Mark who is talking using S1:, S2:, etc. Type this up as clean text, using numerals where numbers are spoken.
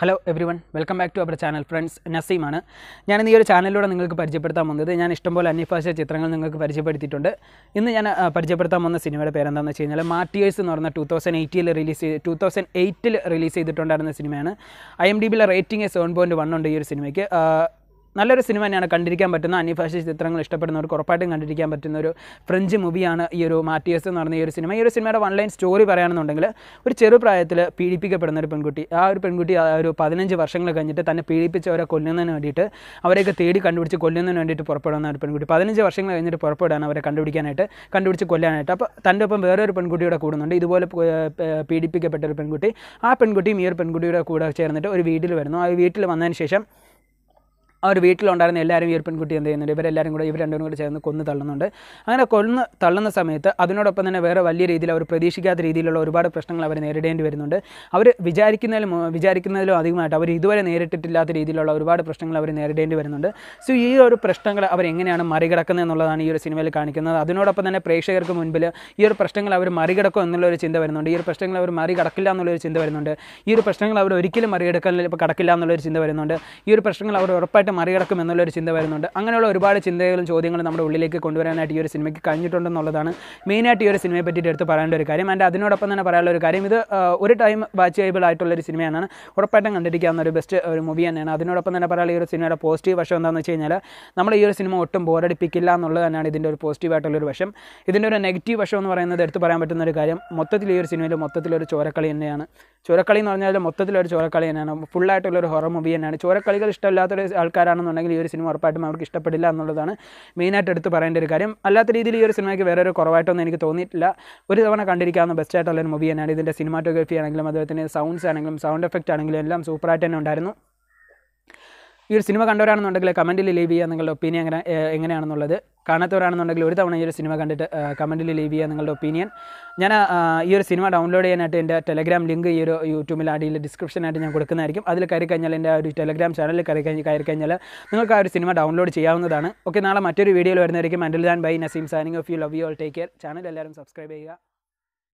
S1: Hello everyone, welcome back to our channel friends. Naseem ആണ്. ഞാൻ ഈ ഒരു ചാനലിലൂടെ നിങ്ങൾക്ക് പരിചയപ്പെടുത്താൻ പോകുന്നത് ഞാൻ ഇഷ്ടംപോലെ അന്യഭാഷ ചിത്രങ്ങൾ നിങ്ങൾക്ക് പരിചയപ്പെടുത്തിയിട്ടുണ്ട്. ഇന്ന് ഞാൻ പരിചയപ്പെടുത്താൻ പോകുന്ന സിനിമയുടെ പേര് എന്താണെന്ന് വെച്ച് കഴിഞ്ഞാൽ മാർട്ടിയേഴ്സ് എന്ന് പറഞ്ഞ 2008 റിലീസ് ചെയ്തിട്ടുണ്ടായിരുന്ന സിനിമയാണ്. IMDbയിലെ റേറ്റിംഗ് 7.1 ഉണ്ട് ഈ ഒരു സിനിമയ്ക്ക്. നല്ലൊരു സിനിമ തന്നെയാണ്, കണ്ടിരിക്കാൻ പറ്റുന്ന അന്യഭാഷ ചിത്രങ്ങൾ ഇഷ്ടപ്പെടുന്നവർക്ക് ഉറപ്പായിട്ടും കണ്ടിരിക്കാൻ പറ്റുന്ന ഒരു ഫ്രഞ്ച് മൂവിയാണ് ഈ ഒരു മാർട്ടിയേഴ്സ് എന്ന് പറഞ്ഞ ഈ ഒരു സിനിമ. ഈ ഒരു സിനിമയുടെ വൺ ലൈൻ സ്റ്റോറി പറയുകയാണെന്നുണ്ടെങ്കിൽ ഒരു ചെറുപ്രായത്തിൽ പീഡിപ്പിക്കപ്പെടുന്ന ഒരു പെൺകുട്ടി, ആ ഒരു പെൺകുട്ടി ഒരു 15 വർഷങ്ങൾ കഴിഞ്ഞിട്ട് തന്നെ പീഡിപ്പിച്ചവരെ കൊല്ലുന്നതിന് വേണ്ടിയിട്ട് അവരെയൊക്കെ തേടി കണ്ടുപിടിച്ച് കൊല്ലുന്നതിന് വേണ്ടിയിട്ട് പുറപ്പെടുന്ന ഒരു പെൺകുട്ടി 15 വർഷങ്ങൾ കഴിഞ്ഞിട്ട് പുറപ്പെടുകയാണ് അവരെ കണ്ടുപിടിച്ച് കൊല്ലാനായിട്ട്. അപ്പോൾ തൻ്റെ ഒപ്പം വേറൊരു പെൺകുട്ടിയുടെ കൂടുന്നുണ്ട്, ഇതുപോലെ പീഡിപ്പിക്കപ്പെട്ട ഒരു പെൺകുട്ടി. ആ പെൺകുട്ടിയും ഈ ഒരു പെൺകുട്ടിയുടെ കൂടെ ചേർന്നിട്ട് ഒരു വീട്ടിൽ വരുന്നു. ആ വീട്ടിൽ വന്നതിന് ശേഷം ആ ഒരു വീട്ടിലുണ്ടായിരുന്ന എല്ലാവരും ഈ ഒരു പെൺകുട്ടി എന്ത് ചെയ്യുന്നുണ്ട്, ഇവർ രണ്ടും കൂടെ ചേർന്ന് കൊന്ന് തള്ളുന്നുണ്ട്. അങ്ങനെ കൊന്ന് തള്ളുന്ന സമയത്ത് അതിനോടൊപ്പം തന്നെ വേറെ വലിയ രീതിയിൽ അവർ പ്രതീക്ഷിക്കാത്ത രീതിയിലുള്ള ഒരുപാട് പ്രശ്നങ്ങൾ അവർ നേരിടേണ്ടി വരുന്നുണ്ട്. അവർ വിചാരിക്കുന്നതിലും അധികമായിട്ട് അവർ ഇതുവരെ നേരിട്ടിട്ടില്ലാത്ത രീതിയിലുള്ള ഒരുപാട് പ്രശ്നങ്ങൾ അവർ നേരിടേണ്ടി വരുന്നുണ്ട്. സോ ഈ ഒരു പ്രശ്നങ്ങൾ അവർ എങ്ങനെയാണ് മറികടക്കുന്നത് എന്നുള്ളതാണ് ഈ ഒരു സിനിമയിൽ കാണിക്കുന്നത്. അതിനോടൊപ്പം തന്നെ പ്രേക്ഷകർക്ക് മുൻപിൽ ഈ ഒരു പ്രശ്നങ്ങൾ അവർ മറികടക്കും എന്നുള്ളൊരു ചിന്ത വരുന്നുണ്ട്. ഈ ഒരു പ്രശ്നങ്ങൾ അവർ മറികടക്കില്ല എന്നുള്ളൊരു ചിന്ത വരുന്നുണ്ട്. ഈ ഒരു പ്രശ്നങ്ങൾ അവർ ഒരിക്കലും കടക്കില്ല എന്നുള്ളൊരു ചിന്ത വരുന്നുണ്ട്. ഈ ഒരു പ്രശ്നങ്ങൾ അവർ ഉറപ്പായിട്ട് മറികടക്കും എന്നുള്ളൊരു ചിന്ത വരുന്നുണ്ട്. അങ്ങനെയുള്ള ഒരുപാട് ചിന്തകളും ചോദ്യങ്ങളും നമ്മുടെ ഉള്ളിലേക്ക് കൊണ്ടുവരാനായിട്ട് ഈ ഒരു സിനിമയ്ക്ക് കഴിഞ്ഞിട്ടുണ്ടെന്നുള്ളതാണ് മെയിനായിട്ട് ഈ ഒരു സിനിമയെ പറ്റിയിട്ട് എടുത്ത് പറയേണ്ട ഒരു കാര്യം. ആൻഡ് അതിനോടൊപ്പം തന്നെ പറയാനുള്ള ഒരു കാര്യം, ഇത് ഒരു ടൈം വാച്ചബിൾ ആയിട്ടുള്ളൊരു സിനിമയാണ്, ഉറപ്പായിട്ടും കണ്ടിരിക്കാവുന്ന ഒരു ബെസ്റ്റ് ഒരു മൂവി തന്നെയാണ്. അതിനോടൊപ്പം തന്നെ പറയാനുള്ള ഈ ഒരു സിനിമയുടെ പോസിറ്റീവ് വശം എന്താണെന്ന് വെച്ച് കഴിഞ്ഞാൽ നമ്മൾ ഈ ഒരു സിനിമ ഒട്ടും ബോറടിപ്പിക്കില്ല എന്നുള്ളത് തന്നെയാണ് ഇതിൻ്റെ ഒരു പോസിറ്റീവായിട്ടുള്ളൊരു വശം. ഇതിൻ്റെ ഒരു നെഗറ്റീവ് വശം എന്ന് പറയുന്നത് എടുത്ത് പറയാൻ പറ്റുന്ന ഒരു കാര്യം, മൊത്തത്തിൽ ഈ ഒരു സിനിമയിൽ മൊത്തത്തിലൊരു ചോരക്കളി തന്നെയാണ്. ചോരക്കളി എന്ന് പറഞ്ഞാൽ മൊത്തത്തിലൊരു ചോരക്കളി തന്നെയാണ്, ഫുള്ളായിട്ടുള്ളൊരു ഹൊറർ മൂവി തന്നെയാണ്. ചോരക്കളികൾ ഇഷ്ടമില്ലാത്തൊരു ആൾക്കാരാണെന്നുണ്ടെങ്കിൽ ഈ ഒരു സിനിമ ഉറപ്പായിട്ടും അവർക്ക് ഇഷ്ടപ്പെടില്ല എന്നുള്ളതാണ് മെയിനായിട്ട് എടുത്ത് പറയേണ്ട ഒരു കാര്യം. അല്ലാത്ത രീതിയിൽ ഈ ഒരു സിനിമയ്ക്ക് വേറെ ഒരു കുറവായിട്ടൊന്നും എനിക്ക് തോന്നിയിട്ടില്ല. ഒരു തവണ കണ്ടിരിക്കാവുന്ന ബെസ്റ്റായിട്ടുള്ളൊരു മൂവി തന്നെയാണ്. ഇതിൻ്റെ സിനിമാറ്റോഗ്രഫി ആണെങ്കിലും അതുപോലെ തന്നെ സൗണ്ട്സ് ആണെങ്കിലും സൗണ്ട് എഫക്റ്റ് ആണെങ്കിലും എല്ലാം സൂപ്പറായിട്ട് തന്നെ ഉണ്ടായിരുന്നു. ഈ ഒരു സിനിമ കണ്ടവരാണെന്നുണ്ടെങ്കിൽ കമൻറ്റിൽ ലീവ് ചെയ്യുക നിങ്ങളുടെ ഒപ്പീനിയൻ എങ്ങനെയാണെന്നുള്ളത്. കാണാത്തവരാണെന്നുണ്ടെങ്കിൽ ഒരു തവണ ഈ ഒരു സിനിമ കണ്ടിട്ട് കമൻറ്റിൽ ലീവ് ചെയ്യുക നിങ്ങളുടെ ഒപ്പീനിയൻ. ഞാൻ ഈ ഒരു സിനിമ ഡൗൺലോഡ് ചെയ്യാനായിട്ട് എൻ്റെ ടെലഗ്രാം ലിങ്ക് ഈ ഒരു യൂട്യൂബിൽ അടിയിൽ ഡിസ്ക്രിപ്ഷനായിട്ട് ഞാൻ കൊടുക്കുന്നതായിരിക്കും. അതിൽ കയറി കഴിഞ്ഞാൽ എൻ്റെ ആ ഒരു ടെലഗ്രാം ചാനലിൽ കയറി കഴിഞ്ഞാൽ നിങ്ങൾക്ക് ആ ഒരു സിനിമ ഡൗൺലോഡ് ചെയ്യാവുന്നതാണ്. ഓക്കെ, നാളെ മറ്റൊരു വീഡിയോയിൽ വരുന്നതായിരിക്കും. Until then bye Naseem signing off. You love you all, take care. Channel എല്ലാവരും സബ്സ്ക്രൈബ് ചെയ്യുക.